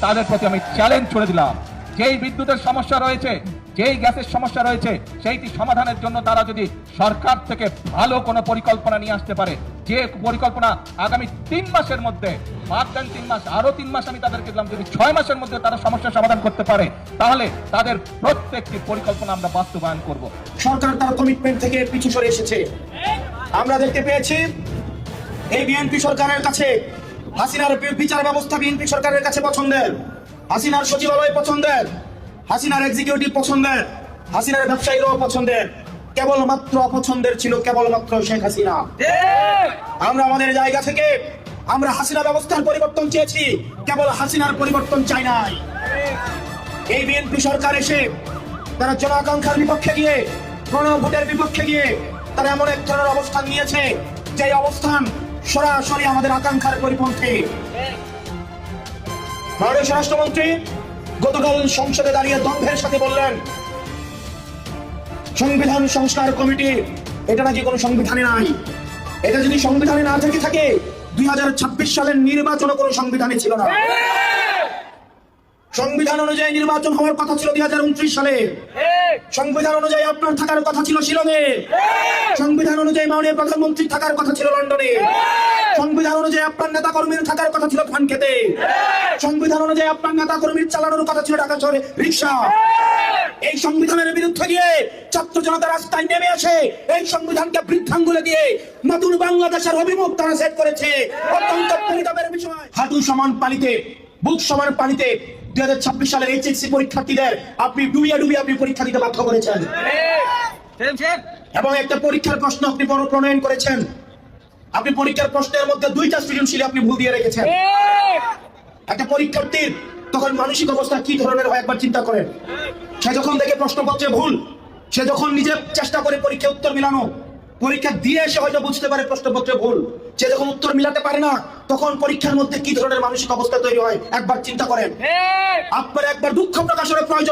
তাদের প্রতি আমি চ্যালেঞ্জ ছুড়ে দিলাম, যেই বিদ্যুতের সমস্যা রয়েছে, যেই গ্যাসের সমস্যা রয়েছে, সেইটি সমাধানের জন্য তারা যদি সরকার থেকে ভালো কোনো পরিকল্পনা নিয়ে আসতে পারে, যে পরিকল্পনা আগামী 3 মাসের মধ্যে, বাদ দেন 3 মাস, আরো 3 মাস আমি তাদেরকে দিলাম, যদি 6 মাসের মধ্যে তারা সমস্যার সমাধান করতে পারে, তাহলে তাদের প্রত্যেকটি পরিকল্পনা আমরা বাস্তবায়ন করব। সরকার তার কমিটমেন্ট থেকে পিছু সরে এসেছে। আমরা দেখতে পেয়েছি এই বিএনপি সরকারের কাছে হাসিনার বিচার ব্যবস্থা বিএনপি সরকারের কাছে পছন্দের, হাসিনার সচিবালয় পছন্দের, হাসিনার এক্সিকিউটিভ পছন্দের, হাসিনার ব্যবসায়ীরাও পছন্দের। কেবলমাত্র অপছন্দের ছিল কেবলমাত্র শেখ হাসিনা। আমরা আমাদের জায়গা থেকে আমরা হাসিনা ব্যবস্থার পরিবর্তন চেয়েছি, কেবল হাসিনার পরিবর্তন চাই নাই। এই বিএনপি সরকার এসে তারা জন আকাঙ্ক্ষার বিপক্ষে গিয়ে, গণভোটের বিপক্ষে গিয়ে তারা এমন এক ধরনের অবস্থান নিয়েছে, যে অবস্থান সরাসরি আমাদের আকাঙ্ক্ষার পরিপন্থী। মাননীয় স্বরাষ্ট্রমন্ত্রী গতকাল সংসদে দাঁড়িয়ে দম্ভের সাথে বললেন সংবিধান সংস্কার কমিটি, এটা নাকি কোনো সংবিধানে নাই। এটা যদি সংবিধানে না থেকে থাকে 2026 সালের নির্বাচনও কোনো সংবিধানে ছিল না। সংবিধান অনুযায়ী নির্বাচন হওয়ার কথা ছিল 2029 সালে। সংবিধান অনুযায়ী আপনার থাকার কথা ছিল শিলংয়ে। সংবিধান অনুযায়ী মাননীয় প্রধানমন্ত্রী থাকার কথা ছিল লন্ডনে। সংবিধান অনুযায়ী আপনার নেতা কর্মীর থাকার কথা ছিল ধানক্ষেতে। সংবিধান অনুযায়ী আপনার নেতা কর্মীর চালানোর কথা ছিল ঢাকা শহরে রিক্সা। এই সংবিধানের বিরুদ্ধে গিয়ে ছাত্র জনতা রাস্তায় নেমে আসে, এই সংবিধানকে বৃদ্ধাঙ্গুলে দিয়ে নতুন বাংলাদেশের অভিমুখ তারা সেট করেছে। অত্যন্ত পরিতাপের বিষয়, হাঁটু সমান পানিতে, বুক সমান পানিতে 2026 সালের এইচএসসি পরীক্ষার্থীদের আপনি ডুবিয়ে আপনি পরীক্ষা দিতে বাধ্য করেছেন, এবং একটা পরীক্ষার প্রশ্ন আপনি প্রণয়ন করেছেন। আপনি পরীক্ষার প্রশ্নের মধ্যে 2টা সৃজনশীল আপনি ভুল দিয়ে রেখেছেন। একটা পরীক্ষার্থীর তখন মানসিক অবস্থা কি ধরনের হয় একবার চিন্তা করেন। সে যখন দেখে প্রশ্নপত্রে ভুল, সে যখন নিজে চেষ্টা করে পরীক্ষা উত্তর মিলানো, পরীক্ষা দিয়ে এসে হয়তো বুঝতে পারে প্রশ্নপত্রে ভুল, সে যখন উত্তর মিলাতে পারে না, তখন পরীক্ষার মধ্যে কি ধরনের মানসিক অবস্থা তৈরি হয় একবার চিন্তা করেন। আপনার একবার দুঃখ প্রকাশের প্রয়োজন।